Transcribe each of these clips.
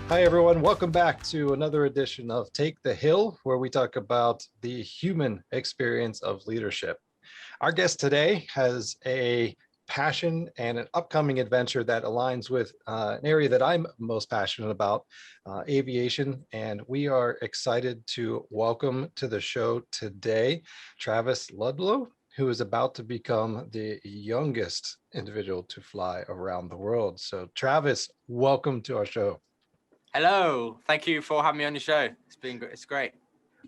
Hi, everyone. Welcome back to another edition of Take the Hill, where we talk about the human experience of leadership. Our guest today has a passion and an upcoming adventure that aligns with an area that I'm most passionate about, aviation. And we are excited to welcome to the show today, Travis Ludlow, who is about to become the youngest individual to fly around the world. So Travis, welcome to our show. Hello, thank you for having me on your show. It's great.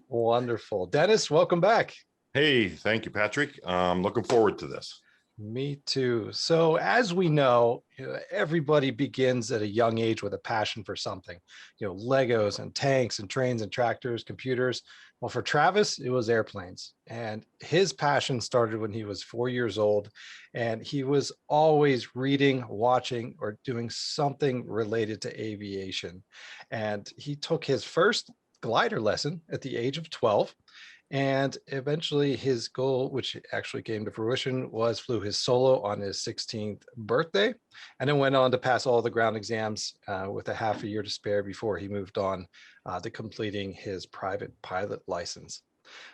Wonderful. Dennis, welcome back. Hey, thank you, Patrick. Looking forward to this. Me too. So as we know, everybody begins at a young age with a passion for something, Legos and tanks and trains and tractors, computers. Well, for Travis, it was airplanes. And his passion started when he was 4 years old. And he was always reading, watching, or doing something related to aviation. And he took his first glider lesson at the age of 12. And eventually his goal, which actually came to fruition, was flew his solo on his 16th birthday, and then went on to pass all the ground exams with a half a year to spare before he moved on to completing his private pilot license.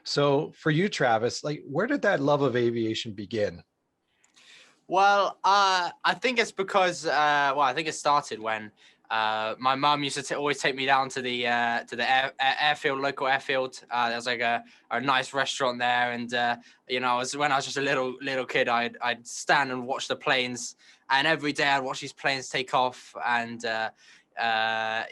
So for you, Travis, where did that love of aviation begin? Well, I think it's because I think it started when my mum used to always take me down to the airfield, local airfield. There was like a nice restaurant there, and when I was just a little kid, I'd stand and watch the planes, and every day I'd watch these planes take off, and I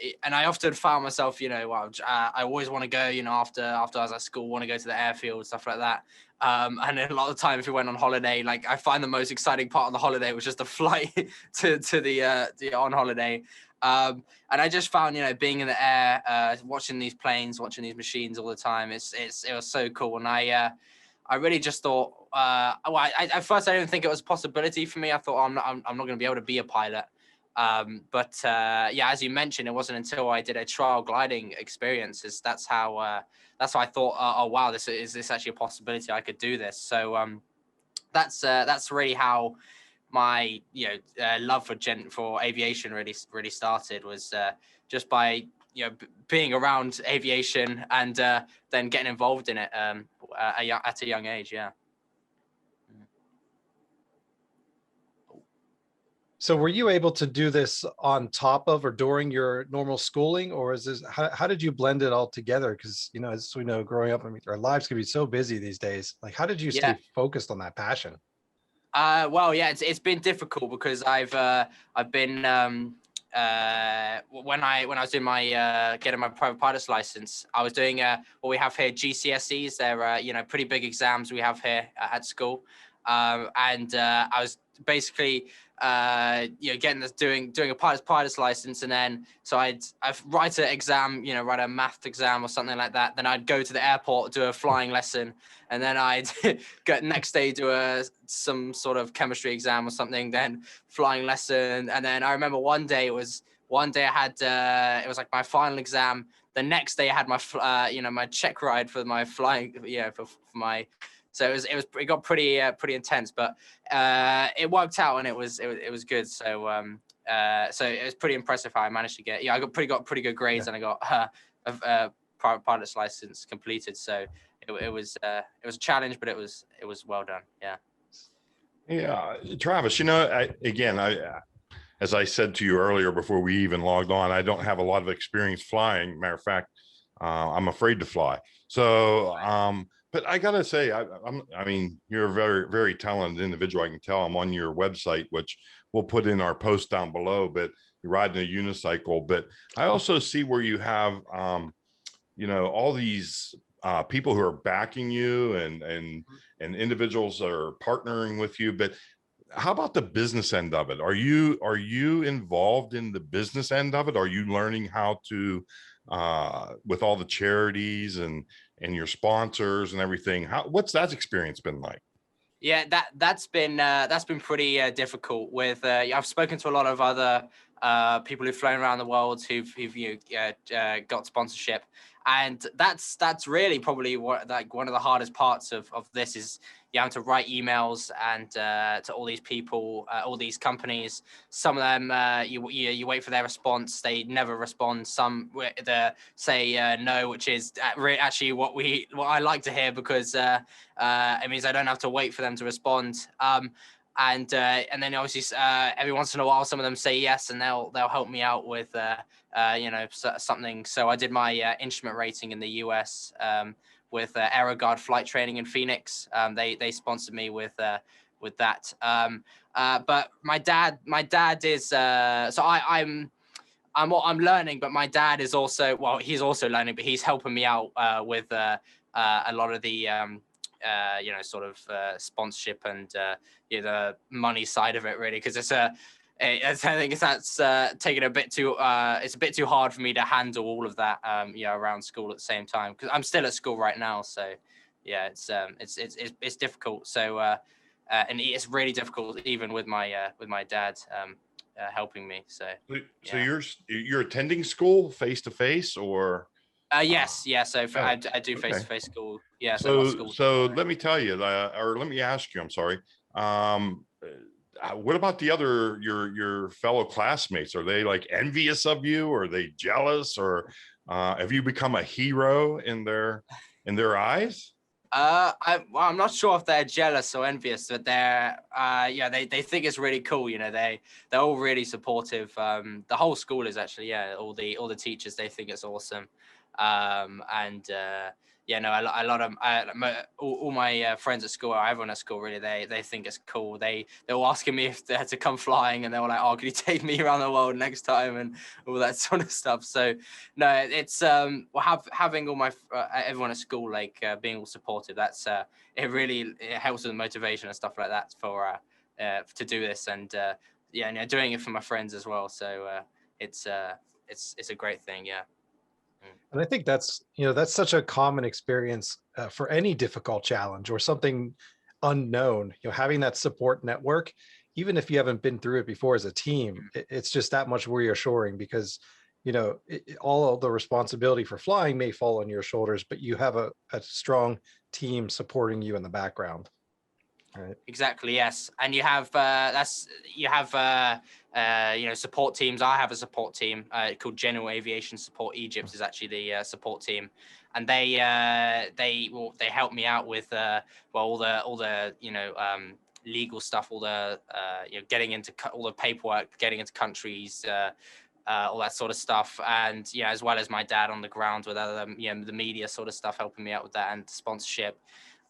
often found myself, I always want to go, after I was at school, want to go to the airfield, stuff like that. And then a lot of the time, if we went on holiday, I find the most exciting part of the holiday was just the flight to the on holiday. And I just found, being in the air, watching these planes, watching these machines all the time, it was so cool. And I really just thought, at first I didn't think it was a possibility for me. I thought, I'm not going to be able to be a pilot. But as you mentioned, it wasn't until I did a trial gliding experience that's how I thought, oh wow, this actually a possibility, I could do this. So that's really how my love for aviation really started, was just by being around aviation and then getting involved in it at a young age. Yeah. So were you able to do this on top of or during your normal schooling, or is this, how did you blend it all together? Because, as we know, growing up, our lives can be so busy these days. How did you stay focused on that passion? It's been difficult because I've been when I was doing my getting my private pilot's license, I was doing what we have here, GCSEs. They're pretty big exams we have here at school, and I was basically getting this, doing a pilot's license, and then so I'd write an exam, write a math exam or something like that. Then I'd go to the airport, do a flying lesson, and then I'd get next day do some sort of chemistry exam or something, then flying lesson. And then I remember one day I had it was like my final exam. The next day I had my my check ride for my flying, for my. So it got pretty intense, but it worked out, and it was good. So it was pretty impressive how I managed to get. I got pretty good grades, and I got a private pilot's license completed. So it was a challenge, but it was well done. Yeah. Yeah, Travis. As I said to you earlier before we even logged on, I don't have a lot of experience flying. Matter of fact, I'm afraid to fly. So. But I gotta say, you're a very, very talented individual. I can tell. I'm on your website, which we'll put in our post down below. But you're riding a unicycle. But I also see where you have, all these people who are backing you and individuals that are partnering with you. But how about the business end of it? Are you involved in the business end of it? Are you learning how to, with all the charities and your sponsors and everything? What's that experience been like? Yeah, that's been pretty difficult. With I've spoken to a lot of other people who've flown around the world who've got sponsorship. And that's really probably what, like, one of the hardest parts of this is you have to write emails and to all these people, all these companies. Some of them you wait for their response, they never respond. Some say no, which is actually what I like to hear, because it means I don't have to wait for them to respond. And then obviously every once in a while some of them say yes, and they'll help me out with something. So I did my instrument rating in the US with AeroGuard flight training in Phoenix. They sponsored me with that. But my dad is so I'm learning, but my dad is also, well, he's also learning, but he's helping me out with a lot of the sort of sponsorship and the money side of it, really, because I think that's taking a bit too it's a bit too hard for me to handle all of that around school at the same time, because I'm still at school right now. So yeah, it's difficult. So and it's really difficult even with my dad helping me. So so you're attending school face to face, or yes, yeah. So I do face to face school. Yeah. So let me tell you, or let me ask you. I'm sorry. What about the other your fellow classmates? Are they like envious of you? Or are they jealous? Or have you become a hero in their eyes? I'm not sure if they're jealous or envious, but they're they think it's really cool. They're all really supportive. The whole school is actually, all the teachers, they think it's awesome. And a lot of all my friends at school, or everyone at school, really, they think it's cool. They were asking me if they had to come flying, and they were like, "Oh, can you take me around the world next time?" and all that sort of stuff. So no, it's having all my everyone at school being all supportive. That's it helps with motivation and stuff like that for to do this, and doing it for my friends as well. So it's a great thing. Yeah. And I think that's such a common experience for any difficult challenge or something unknown. Having that support network, even if you haven't been through it before as a team, it's just that much reassuring, because all of the responsibility for flying may fall on your shoulders, but you have a strong team supporting you in the background. Right. Exactly. Yes, and you have support teams. I have a support team called General Aviation Support. Egypt is actually the support team, and they help me out with all the legal stuff, all the getting into all the paperwork, getting into countries, all that sort of stuff, and as well as my dad on the ground with other the media sort of stuff, helping me out with that, and sponsorship,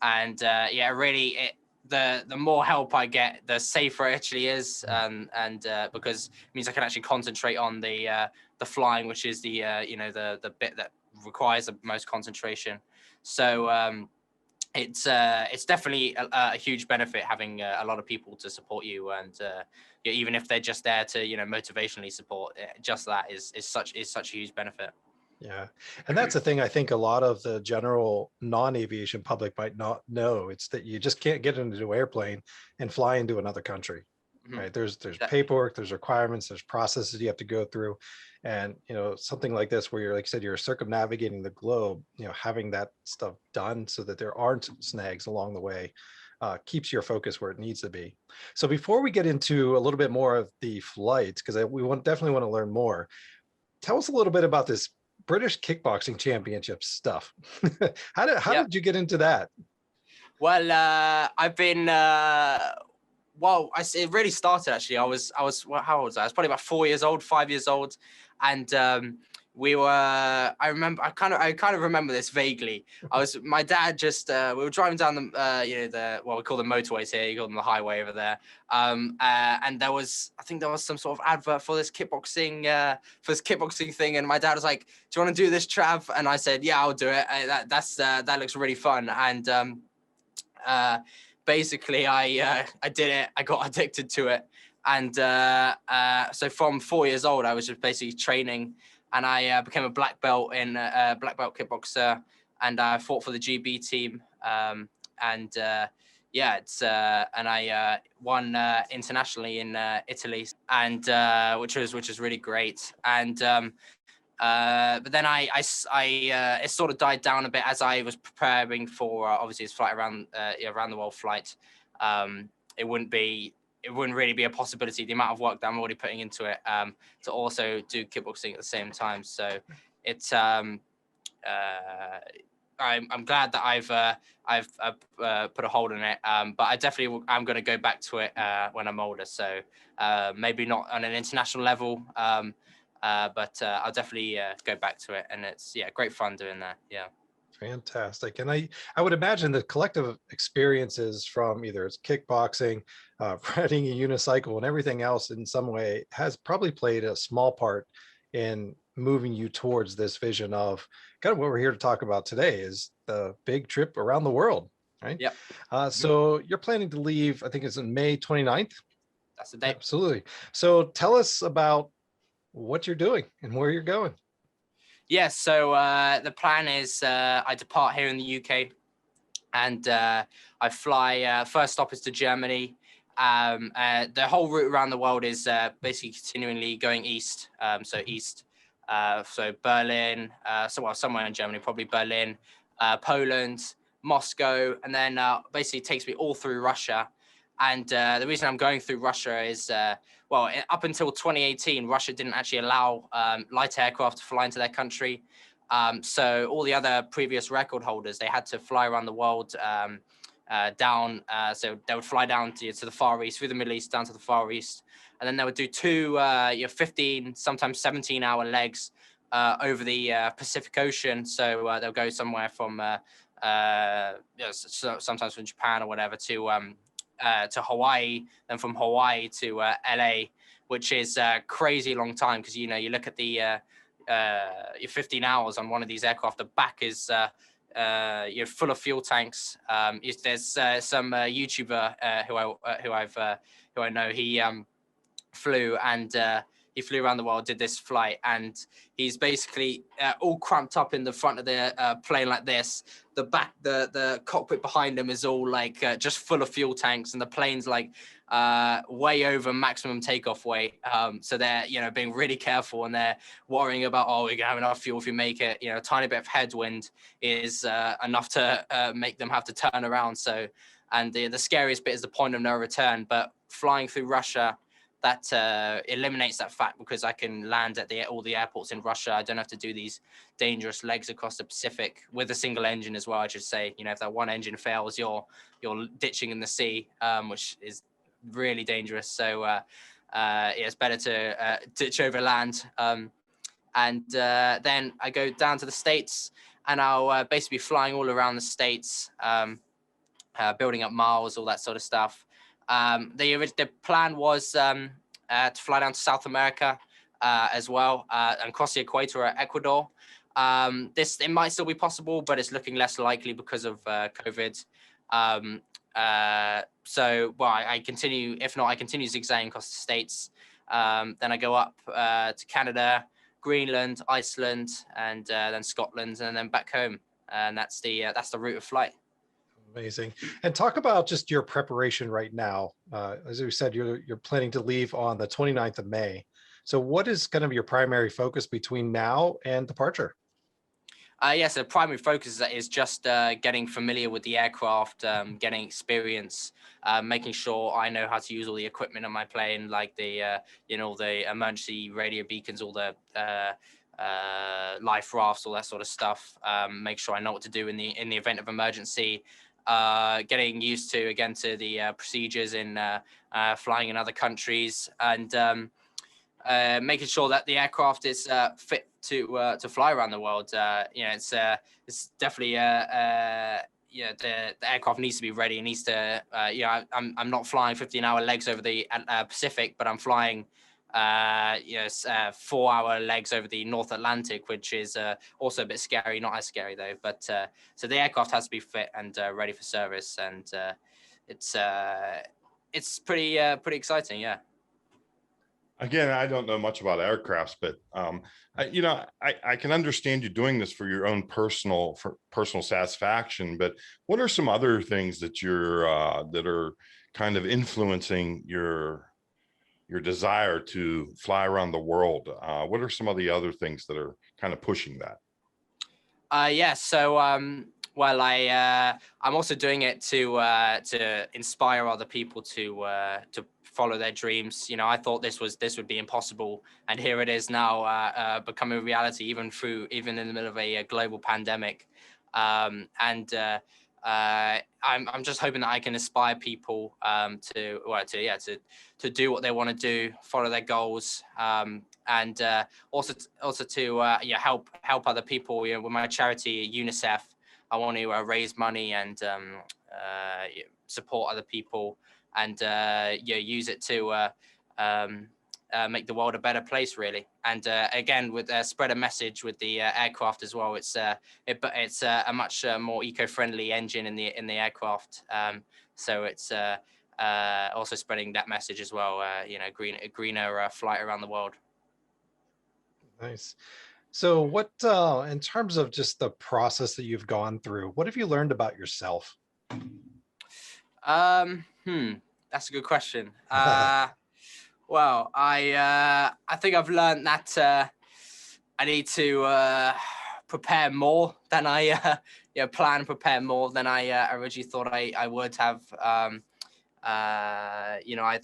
and the more help I get, the safer it actually is, and because it means I can actually concentrate on the flying, which is the bit that requires the most concentration. So it's definitely a huge benefit having a lot of people to support you, and even if they're just there to motivationally support, just that is such a huge benefit. Yeah. And that's the thing I think a lot of the general non-aviation public might not know. It's that you just can't get into an airplane and fly into another country. Right. There's paperwork, there's requirements, there's processes you have to go through. And something like this, where you're, like you said, you're circumnavigating the globe, having that stuff done so that there aren't snags along the way, keeps your focus where it needs to be. So before we get into a little bit more of the flights, because we definitely want to learn more, tell us a little bit about this British Kickboxing Championship stuff. How did you get into that? Well, I've been it really started actually. I was how old was I? I was probably about 4 years old, 5 years old, and we were. I remember. I kind of remember this vaguely. My dad just. We were driving down the what we call the motorways here. You call them the highway over there. And I think there was some sort of advert for this kickboxing thing. And my dad was like, "Do you want to do this, Trav?" And I said, "Yeah, I'll do it. That looks really fun." And basically, I did it. I got addicted to it, and so from 4 years old, I was just basically training, and I became a black belt black belt kickboxer, and I fought for the GB team. yeah, it's and I won internationally in Italy, and which was really great. And but then it sort of died down a bit as I was preparing for obviously his flight around around the world flight. Um, it wouldn't really be a possibility, the amount of work that I'm already putting into it, to also do kickboxing at the same time. So it's uh, I'm glad that I've put a hold on it. But I definitely I'm going to go back to it when I'm older. So maybe not on an international level, but I'll definitely go back to it. And it's great fun doing that. Yeah. Fantastic. And I would imagine the collective experiences from either it's kickboxing, riding a unicycle, and everything else in some way has probably played a small part in moving you towards this vision of kind of what we're here to talk about today is the big trip around the world, right? Yep. So you're planning to leave, I think it's in May 29th. That's the date. Absolutely. So tell us about what you're doing and where you're going. Yeah, so the plan is I depart here in the UK, and I fly. First stop is to Germany. The whole route around the world is basically continually going east. So east, so Berlin, somewhere in Germany, probably Berlin, Poland, Moscow, and then basically takes me all through Russia. And the reason I'm going through Russia is, up until 2018, Russia didn't actually allow light aircraft to fly into their country. So all the other previous record holders, they had to fly around the world down. So they would fly down to the Far East, through the Middle East, down to the Far East. And then they would do two 15, sometimes 17-hour legs over the Pacific Ocean. So they'll go somewhere from, sometimes from Japan or whatever, to Hawaii, then from Hawaii to LA, which is a crazy long time because you look at the your 15 hours on one of these aircraft. The back is you're full of fuel tanks. There's some YouTuber who I know. He flew and he flew around the world, did this flight, and he's basically all cramped up in the front of the plane like this. The cockpit behind him is all like just full of fuel tanks, and the plane's like way over maximum takeoff weight. So they're being really careful, and they're worrying about, we're gonna have enough fuel if we make it. A tiny bit of headwind is enough to make them have to turn around. So, and the scariest bit is the point of no return. But flying through Russia, that eliminates that fact because I can land at all the airports in Russia. I don't have to do these dangerous legs across the Pacific with a single engine as well. I should say, if that one engine fails, you're ditching in the sea, which is really dangerous. So it's better to ditch over land. And then I go down to the States, and I'll basically be flying all around the States, building up miles, all that sort of stuff. The plan was to fly down to South America as well, and cross the equator at Ecuador. It might still be possible, but it's looking less likely because of COVID. I continue. If not, I continue zigzagging across the States. Then I go up to Canada, Greenland, Iceland, and then Scotland, and then back home. And that's the route of flight. Amazing. And talk about just your preparation right now. As we said, you're planning to leave on the 29th of May. So what is kind of your primary focus between now and departure? So the primary focus is just getting familiar with the aircraft, getting experience, making sure I know how to use all the equipment on my plane, like the the emergency radio beacons, all the life rafts, all that sort of stuff. Make sure I know what to do in the event of emergency. Getting used to the procedures in flying in other countries, and making sure that the aircraft is fit to fly around the world. It's definitely the aircraft needs to be ready. It needs to I'm not flying 15-hour legs over the Pacific, but I'm flying 4-hour legs over the North Atlantic, which is also a bit scary. Not as scary though, but so the aircraft has to be fit and ready for service, and it's pretty exciting. Yeah. Again, I don't know much about aircrafts, but I can understand you doing this for your own personal satisfaction. But what are some other things that that are kind of influencing your desire to fly around the world? What are some of the other things that are kind of pushing that? Yeah. So, well, I'm also doing it to inspire other people to follow their dreams. You know, I thought this would be impossible, and here it is now, becoming a reality, even in the middle of a global pandemic. And I'm just hoping that I can inspire people to do what they want to do, follow their goals, and also to help other people. You know, with my charity UNICEF, I want to raise money and support other people, and use it to make the world a better place, really. And again, with spread a message with the aircraft as well. It's a much more eco-friendly engine in the aircraft, so it's also spreading that message as well. Greener flight around the world. Nice. So what, in terms of just the process that you've gone through, what have you learned about yourself? That's a good question. Well, I think I've learned that I need to prepare more than I plan and prepare more than I originally thought I would have. I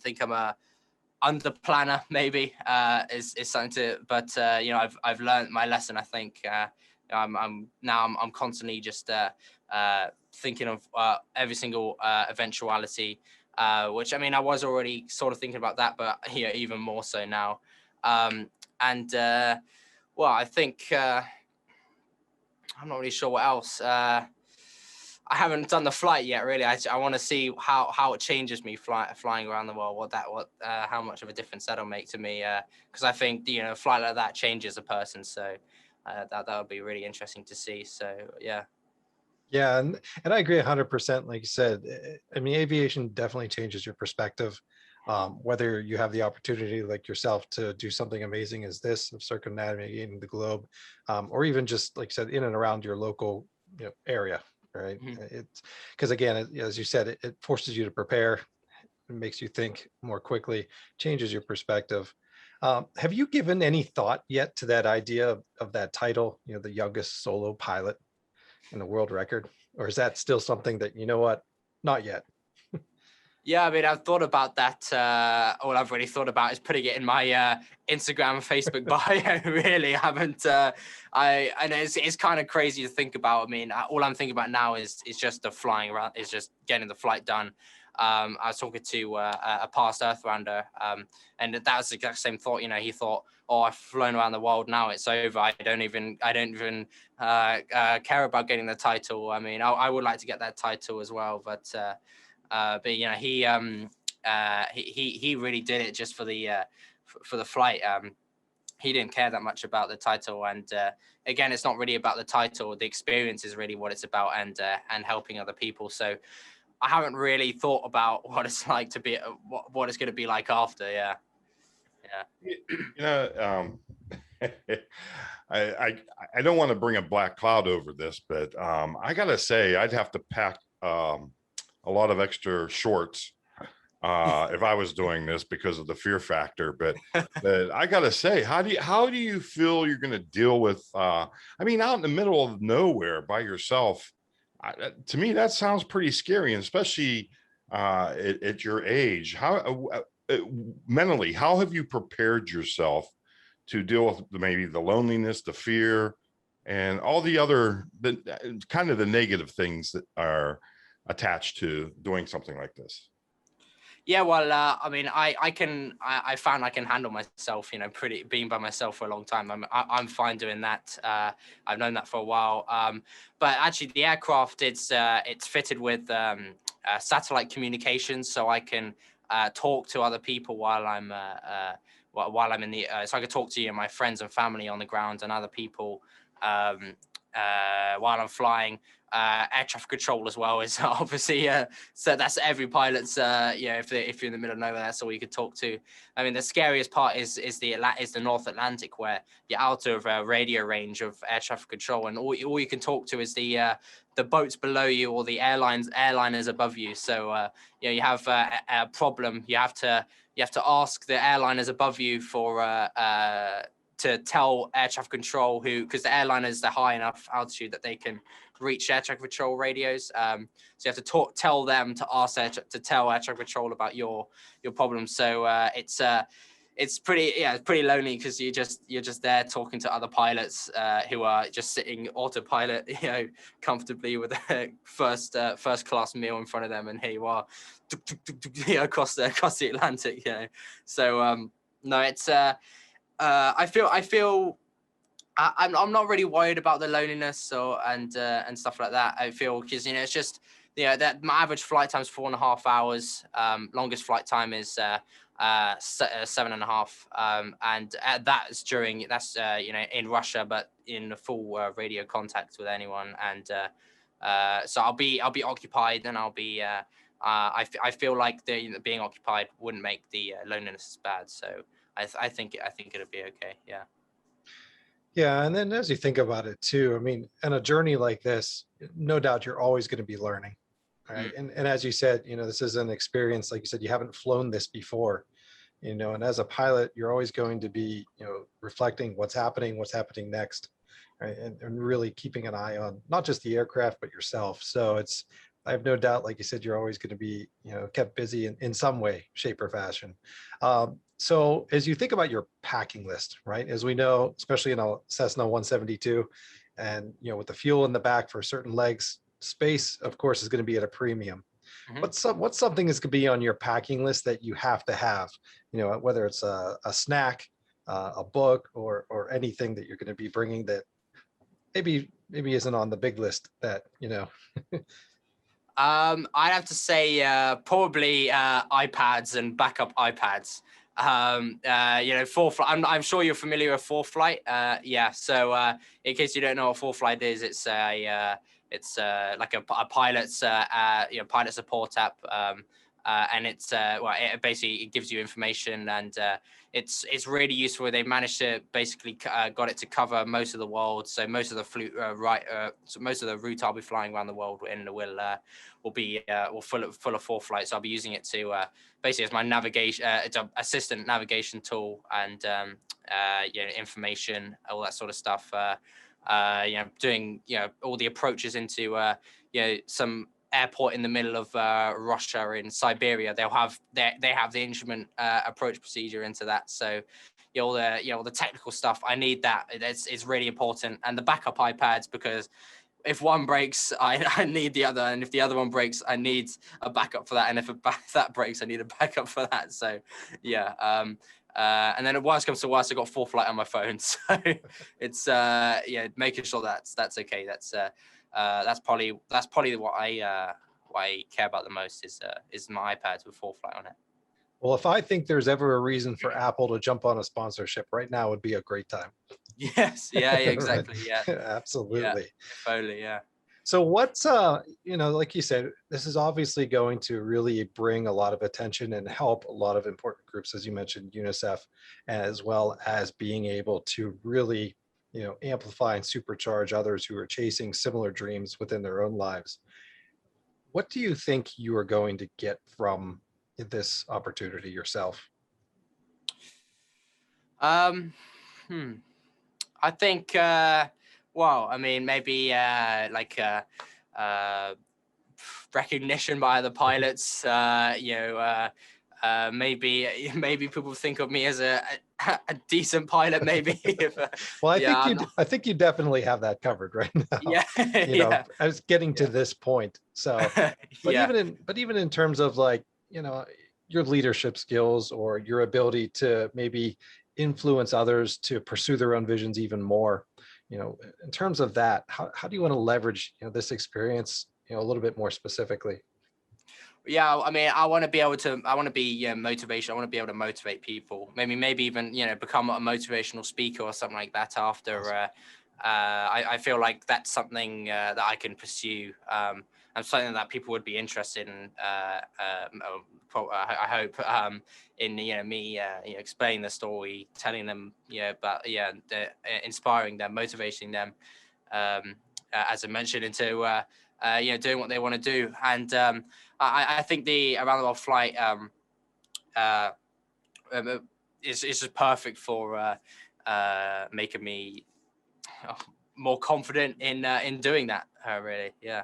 think I'm a under planner, maybe, is something to, but I've learned my lesson. I think I'm constantly just thinking of every single eventuality, which, I mean, I was already sort of thinking about that, but even more so now. And well, I think I'm not really sure what else. I haven't done the flight yet, really. I want to see how it changes me flying around the world. How much of a difference that'll make to me. Because I think a flight like that changes a person. So that would be really interesting to see. So yeah. Yeah, and I agree 100%. Like you said, I mean, aviation definitely changes your perspective. Whether you have the opportunity, like yourself, to do something amazing as this, of circumnavigating the globe, or even just, like you said, in and around your local area, right? Mhm. It's because, again, as you said, it forces you to prepare. It makes you think more quickly, changes your perspective. Have you given any thought yet to that idea of that title, the youngest solo pilot in the world record? Or is that still something that, not yet? Yeah, I mean, I've thought about that. All I've really thought about is putting it in my Instagram and Facebook bio. Really, I haven't. And it's kind of crazy to think about. I mean, all I'm thinking about now is just the flying around, is just getting the flight done. I was talking to a past Earth rounder, and that was the exact same thought. He thought, "Oh, I've flown around the world. Now it's over. I don't even care about getting the title." I mean, I would like to get that title as well, but he really did it just for the flight. He didn't care that much about the title, and again, it's not really about the title. The experience is really what it's about, and helping other people. So I haven't really thought about what it's like to be what it's going to be like after. Yeah. I I don't want to bring a black cloud over this, but I gotta say I'd have to pack a lot of extra shorts if I was doing this, because of the fear factor. But I gotta say, how do you feel you're going to deal with? I mean, out in the middle of nowhere by yourself. To me, that sounds pretty scary, and especially at your age. How mentally, how have you prepared yourself to deal with maybe the loneliness, the fear, and all the kind of the negative things that are attached to doing something like this? Yeah, well, I mean, I found I can handle myself, pretty, being by myself for a long time. I'm fine doing that. I've known that for a while. But actually, the aircraft, it's fitted with satellite communications, so I can talk to other people while I'm in the. So I can talk to my friends and family on the ground, and other people while I'm flying. air traffic control as well is obviously so that's every pilot's if you're in the middle of nowhere, that's all you could talk to. I mean, the scariest part is the North Atlantic, where you're out of radio range of air traffic control, and all you can talk to is the boats below you or the airliners above you. So you have a problem. You have to ask the airliners above you for to tell air traffic control because the airliners, they're high enough altitude that they can reach air traffic control radios. So you have to tell them to ask to tell air traffic control about your problem. So it's pretty lonely, because you're just there talking to other pilots who are just sitting autopilot, comfortably with a first class meal in front of them, and here you are, across the Atlantic. So no, it's I feel I'm not really worried about the loneliness and stuff like that. I feel, because it's just that my average flight time is 4.5 hours. Longest flight time is 7.5, and that's in Russia, but in full radio contact with anyone, and so I'll be occupied, and I'll be I feel like being occupied wouldn't make the loneliness as bad. So I think it'll be okay. Yeah. Yeah, and then as you think about it too, I mean, in a journey like this, no doubt you're always going to be learning, right? And as you said, this is an experience, like you said, you haven't flown this before, and as a pilot, you're always going to be, reflecting what's happening next, right? And really keeping an eye on not just the aircraft, but yourself. So I have no doubt, like you said, you're always going to be, kept busy in some way, shape, or fashion. So as you think about your packing list, right, as we know, especially in a Cessna 172, and with the fuel in the back for certain legs, space, of course, is going to be at a premium. Mm-hmm. What's something that's going to be on your packing list that you have to have, whether it's a snack, a book, or anything that you're going to be bringing that maybe isn't on the big list that I'd have to say probably iPads and backup iPads. I'm sure you're familiar with ForeFlight. So in case you don't know what ForeFlight is, it's like a pilot's pilot support app. And it basically it gives you information, and it's really useful. They managed to basically got it to cover most of the world. So most of the most of the route I'll be flying around the world will be full of ForeFlight. So I'll be using it to basically as my navigation, it's an assistant navigation tool, and information, all that sort of stuff. Doing all the approaches into some airport in the middle of Russia in Siberia. They have the instrument approach procedure into that. So all the technical stuff, I need that. It's really important. And the backup iPads, because if one breaks, I need the other, and if the other one breaks, I need a backup for that, and if that breaks, I need a backup for that. So and then if worst comes to worst, I got ForeFlight on my phone. So it's making sure that's okay. That's probably what I care about the most is my iPads with ForeFlight on it. Well, if I think there's ever a reason for Apple to jump on a sponsorship, right now would be a great time. Yes. Yeah. Exactly. Right. Yeah. Absolutely. Yeah, totally. Yeah. So what's like you said, this is obviously going to really bring a lot of attention and help a lot of important groups, as you mentioned, UNICEF, as well as being able to really amplify and supercharge others who are chasing similar dreams within their own lives. What do you think you are going to get from this opportunity yourself? I think, I mean, maybe recognition by other pilots. Maybe people think of me as a decent pilot. Maybe. Well, I think you definitely have that covered right now. Yeah. I was getting to this point. So, but even in terms of your leadership skills or your ability to maybe influence others to pursue their own visions even more, in terms of that, how do you want to leverage this experience a little bit more specifically? Yeah, I mean, I want to be motivation. I want to be able to motivate people. Maybe even become a motivational speaker or something like that after I feel like that's something that I can pursue, and something that people would be interested in. I hope in me explaining the story, telling them about inspiring them, motivating them, as I mentioned, into doing what they want to do. And I think the around the world flight is just perfect for making me more confident in doing that. Really, yeah.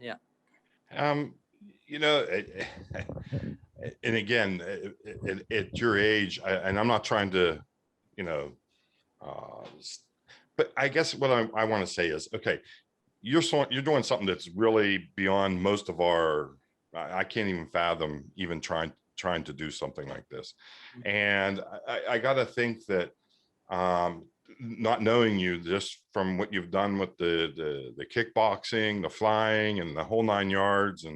Yeah. You know, and again, at your age, and I'm not trying to, you know, but I guess what I want to say is, okay, you're doing something that's really beyond most of our. I can't even fathom even trying to do something like this, and I got to think that, not knowing you, just from what you've done with the kickboxing, the flying, and the whole 9 yards,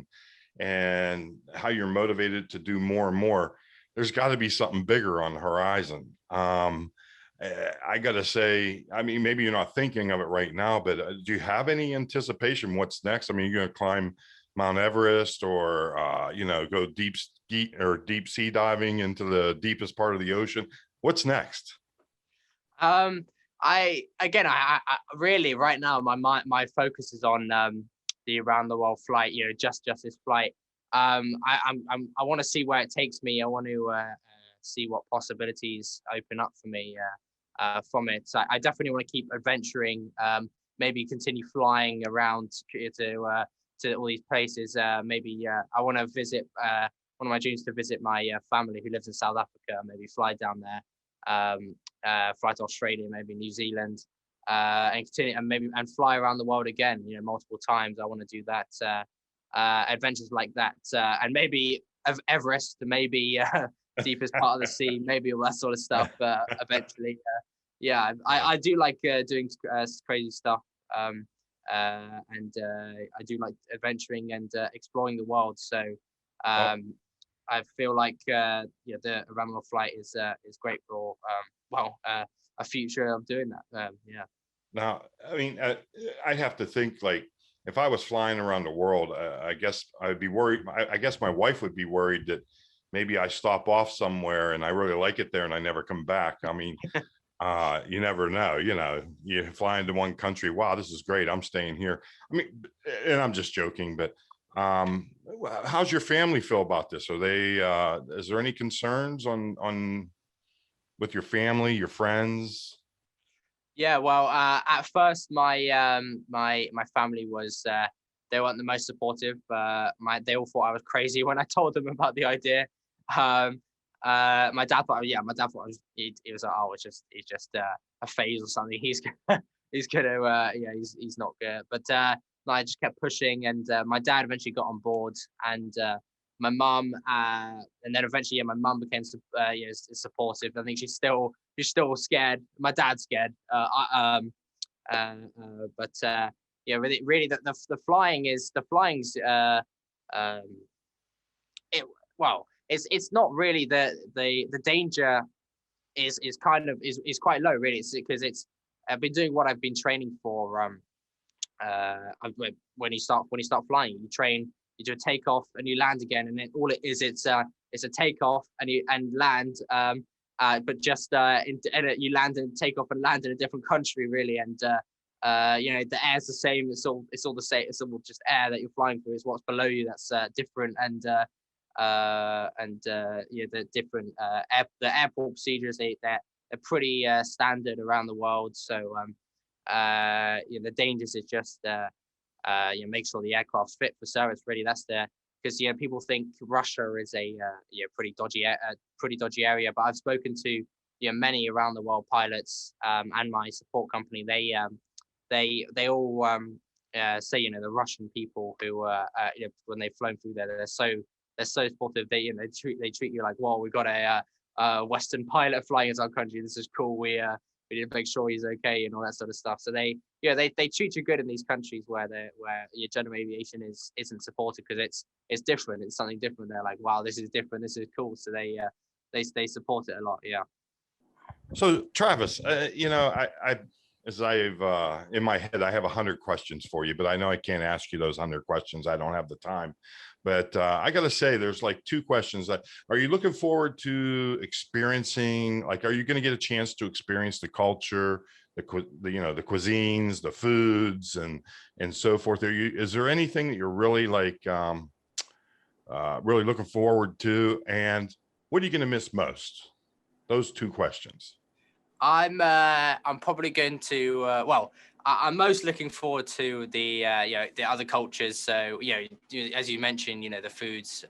and how you're motivated to do more and more, there's got to be something bigger on the horizon. I got to say, I mean, maybe you're not thinking of it right now, but do you have any anticipation what's next? I mean, you're going to climb Mount Everest, or go deep sea diving into the deepest part of the ocean? What's next? I really right now my focus is on the around the world flight. Just this flight. I want to see where it takes me. I want to see what possibilities open up for me from it. So I definitely want to keep adventuring. Maybe continue flying around to all these places. Maybe I want to visit. One of my dreams to visit my family who lives in South Africa. Maybe fly down there. Fly to Australia, maybe New Zealand, and continue and fly around the world again. Multiple times. I want to do that. Adventures like that, and maybe Everest, maybe deepest part of the sea, maybe all that sort of stuff. Eventually, I do like doing crazy stuff, and I do like adventuring and exploring the world. So. I feel like the around the world flight is great for a future of doing that. Now, I mean, I have to think, like, if I was flying around the world, I guess I'd be worried. I guess my wife would be worried that maybe I stop off somewhere and I really like it there and I never come back. I mean, you never know. You fly into one country. Wow, this is great. I'm staying here. I mean, and I'm just joking, but how's your family feel about this? Are they? Is there any concerns on with your family, your friends? Yeah, well, at first my my family was they weren't the most supportive. They all thought I was crazy when I told them about the idea. My dad thought, he was like, oh, it's just a phase or something. He's gonna he's not good. But I just kept pushing, and my dad eventually got on board, and my mum, and then eventually, my mum became supportive. I think she's still scared. My dad's scared. Really, the flying's it's not really the danger is quite low, really. It's because I've been doing what I've been training for. When you start flying, you train, you do a takeoff and you land again, and then all it is, it's a takeoff and land, but just you land and take off and land in a different country, really. And the air's the same. It's all the same. It's all just air that you're flying through. Is what's below you that's different. And the different the airport procedures, they're pretty standard around the world. So the dangers is just make sure the aircraft's fit for service. Really, that's because people think Russia is a pretty dodgy area, but I've spoken to many around the world pilots and my support company. They all say the Russian people who when they've flown through there, they're so supportive. They treat you like, well, we've got a Western pilot flying into our country. This is cool. We need to make sure he's okay and all that sort of stuff. So they treat you good in these countries where your general aviation isn't supported, because it's different. It's something different. They're like, wow, this is different. This is cool. So they support it a lot. Yeah. So Travis, as I've in my head, I have 100 questions for you, but I know I can't ask you those 100 questions. I don't have the time. But I got to say, there's like two questions. That are you looking forward to experiencing? Like, are you going to get a chance to experience the culture, the cuisines, the foods, and so forth? Is there anything that you're really like really looking forward to? And what are you going to miss most? Those two questions. I'm probably going to I'm most looking forward to the the other cultures. So as you mentioned, the foods.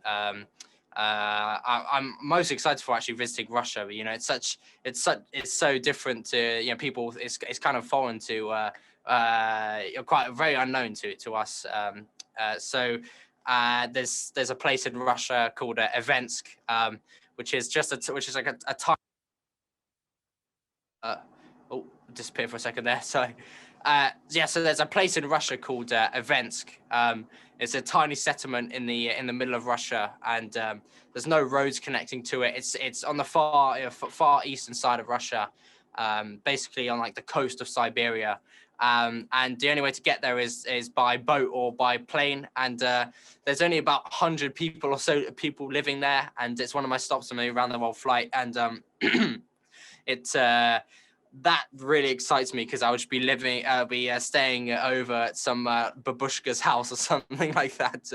I'm most excited for actually visiting Russia. But, it's so different to people. It's kind of foreign to quite very unknown to us. There's a place in Russia called Evensk, which is like a tiny oh, disappeared for a second there. Sorry. So there's a place in Russia called Evensk. It's a tiny settlement in the middle of Russia, and there's no roads connecting to it. It's on the far eastern side of Russia, basically on like the coast of Siberia. And the only way to get there is by boat or by plane. And there's only about 100 people or so people living there, and it's one of my stops on my round the world flight. And it's that really excites me because I would be staying over at some babushka's house or something like that.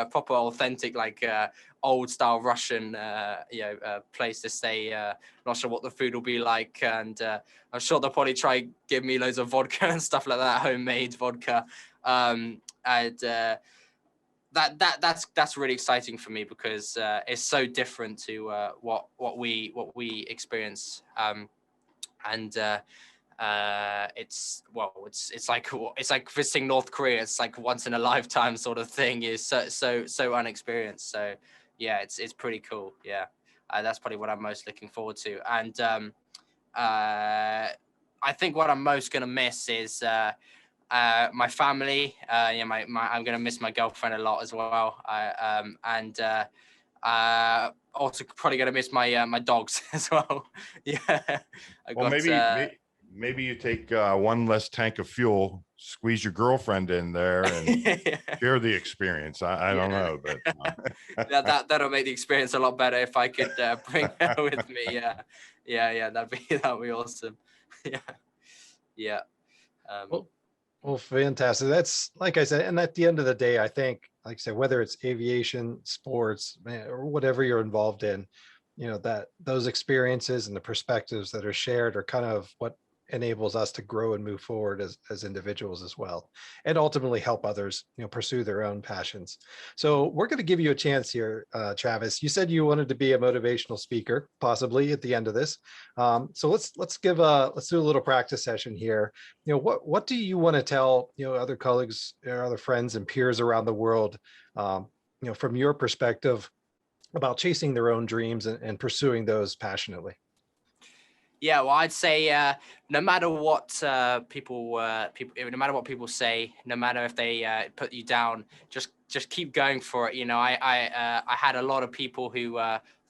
Proper authentic, like old style Russian, place to stay. Not sure what the food will be like, and I'm sure they'll probably try give me loads of vodka and stuff like that, homemade vodka. That's really exciting for me because it's so different to what we experience. It's like visiting North Korea. It's like once in a lifetime sort of thing. Is so unexperienced. So yeah, it's pretty cool. Yeah, that's probably what I'm most looking forward to. And I think what I'm most gonna miss is my family. I'm gonna miss my girlfriend a lot as well. Also probably gonna miss my dogs as well. Yeah, Well, maybe you take one less tank of fuel, squeeze your girlfriend in there, and share the experience. I don't know, but that'll make the experience a lot better if I could bring her with me. Yeah, that'd be awesome. Yeah. Well, fantastic. That's like I said, and at the end of the day, I think, like I said, whether it's aviation, sports, or whatever you're involved in, that those experiences and the perspectives that are shared are kind of what enables us to grow and move forward as individuals as well, and ultimately help others, pursue their own passions. So we're going to give you a chance here, Travis. You said you wanted to be a motivational speaker, possibly at the end of this. So let's do a little practice session here. What do you want to tell other colleagues, or other friends and peers around the world, from your perspective, about chasing their own dreams and pursuing those passionately? Yeah, well, I'd say no matter what people, no matter what people say, no matter if they put you down, just keep going for it. I had a lot of people who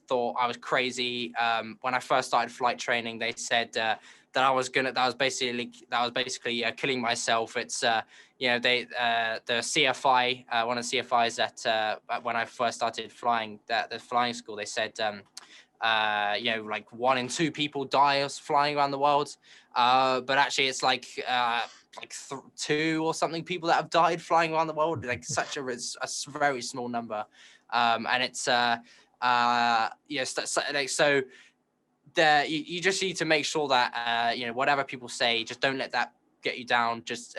thought I was crazy when I first started flight training. They said that I was basically killing myself. It's the CFI, one of the CFIs that when I first started flying, the flying school, they said. Like 1 in 2 people die flying around the world, but actually it's like 2 or something people that have died flying around the world, like such a very small number, and it's so there you just need to make sure that whatever people say, just don't let that get you down. Just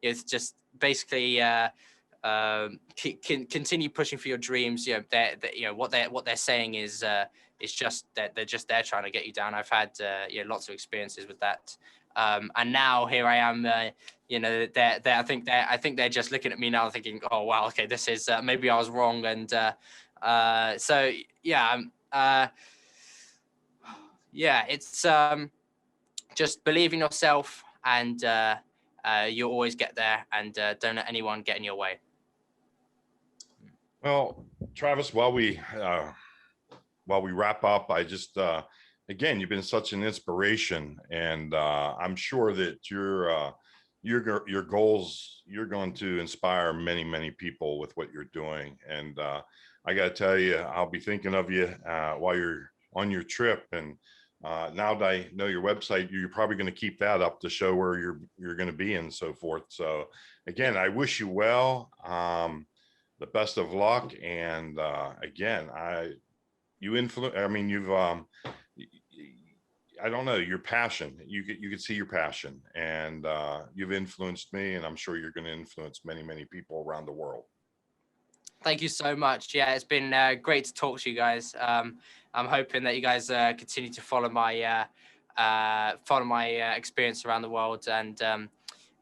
just basically continue pushing for your dreams. What they're saying is it's just that they're just there trying to get you down. I've had lots of experiences with that, and now here I am. I think they're just looking at me now, thinking, "Oh wow, okay, this is maybe I was wrong." And so it's just believe in yourself, and you'll always get there. And don't let anyone get in your way. Well, Travis, while we wrap up, I just again, you've been such an inspiration, and I'm sure that your goals, you're going to inspire many, many people with what you're doing. And I got to tell you, I'll be thinking of you while you're on your trip. And now that I know your website, you're probably going to keep that up to show where you're going to be and so forth. So again, I wish you well, the best of luck. And again, you've I don't know, your passion, you could see your passion, and you've influenced me, and I'm sure you're going to influence many, many people around the world. Thank you so much. Yeah, it's been great to talk to you guys. I'm hoping that you guys continue to follow my experience around the world, and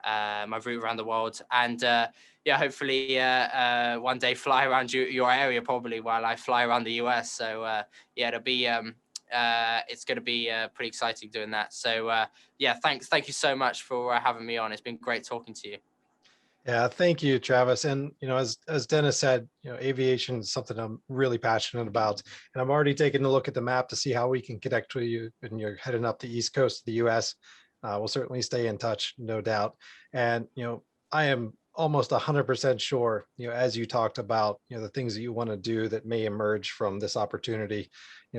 my route around the world, and yeah, hopefully one day fly around your area, probably while I fly around the US. So yeah, it'll be it's going to be pretty exciting doing that. So yeah, thank you so much for having me on. It's been great talking to you. Yeah, thank you, Travis. And as Dennis said, aviation is something I'm really passionate about, and I'm already taking a look at the map to see how we can connect with you. And you're heading up the East Coast of the U.S. We'll certainly stay in touch, no doubt. And I am almost 100% sure, as you talked about, the things that you want to do that may emerge from this opportunity,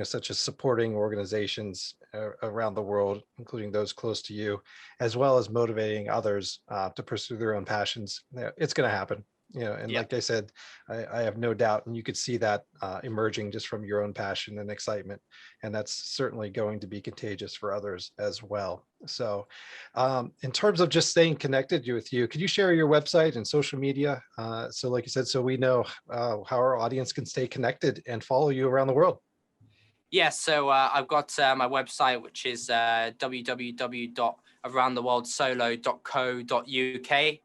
such as supporting organizations around the world, including those close to you, as well as motivating others to pursue their own passions. It's going to happen. And Yeah. like I said, I have no doubt, and you could see that emerging just from your own passion and excitement, and that's certainly going to be contagious for others as well. So in terms of just staying connected with you, could you share your website and social media? So like you said, so we know how our audience can stay connected and follow you around the world. Yeah, so I've got my website, which is www.aroundtheworldsolo.co.uk.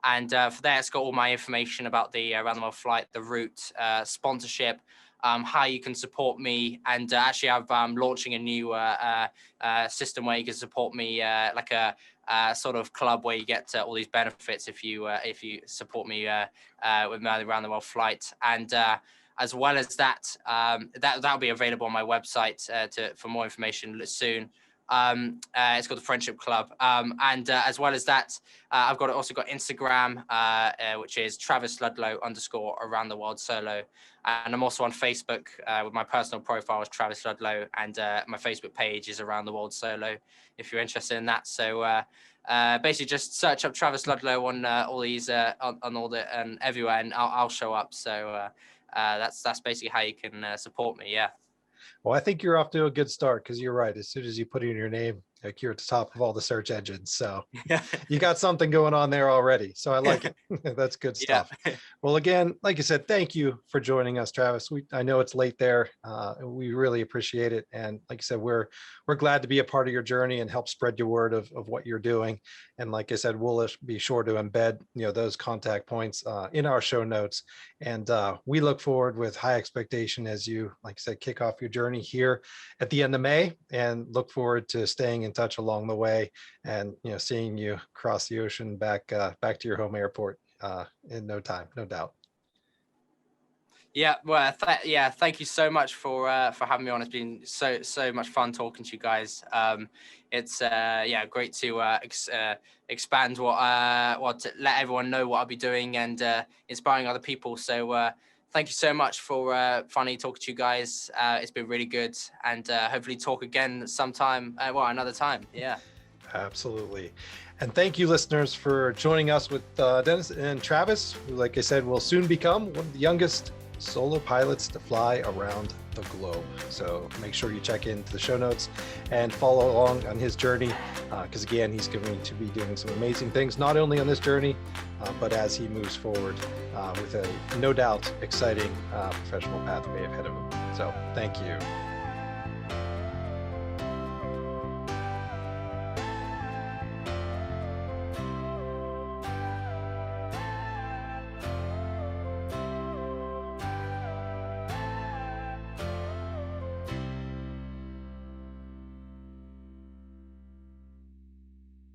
And for there, it's got all my information about the around the world flight, the route, sponsorship, how you can support me. And actually, I'm launching a new system where you can support me, like a sort of club where you get all these benefits if you support me with my around the world flight. And as well as that, that'll be available on my website for more information soon. It's called the Friendship Club, and as well as that, I've also got Instagram, which is Travis Ludlow _ around the world solo, and I'm also on Facebook with my personal profile as Travis Ludlow, and my Facebook page is Around the World Solo if you're interested in that. So basically, just search up Travis Ludlow on all these on all the and everywhere, and I'll show up. So that's basically how you can support me. Yeah. Well, I think you're off to a good start, because you're right. As soon as you put in your name, like, you're at the top of all the search engines. So you got something going on there already. So I like it. That's good stuff. Yeah. Well, again, like you said, thank you for joining us, Travis. I know it's late there. We really appreciate it. And like you said, we're glad to be a part of your journey and help spread your word of what you're doing. And like I said, we'll be sure to embed those contact points in our show notes. And we look forward with high expectation as you, like I said, kick off your journey here at the end of May, and look forward to staying in touch along the way, and seeing you cross the ocean back to your home airport in no time, no doubt. Yeah, well, thank you so much for having me on. It's been so much fun talking to you guys. It's great to expand what to let everyone know what I'll be doing, and inspiring other people. So thank you so much for finally talking to you guys. It's been really good, and hopefully talk again sometime. Another time. Yeah. Absolutely. And thank you, listeners, for joining us with Dennis and Travis, who, like I said, will soon become one of the youngest solo pilots to fly around the globe. So make sure you check into the show notes and follow along on his journey, because again, he's going to be doing some amazing things, not only on this journey, but as he moves forward with a no doubt exciting professional pathway ahead of him. So thank you.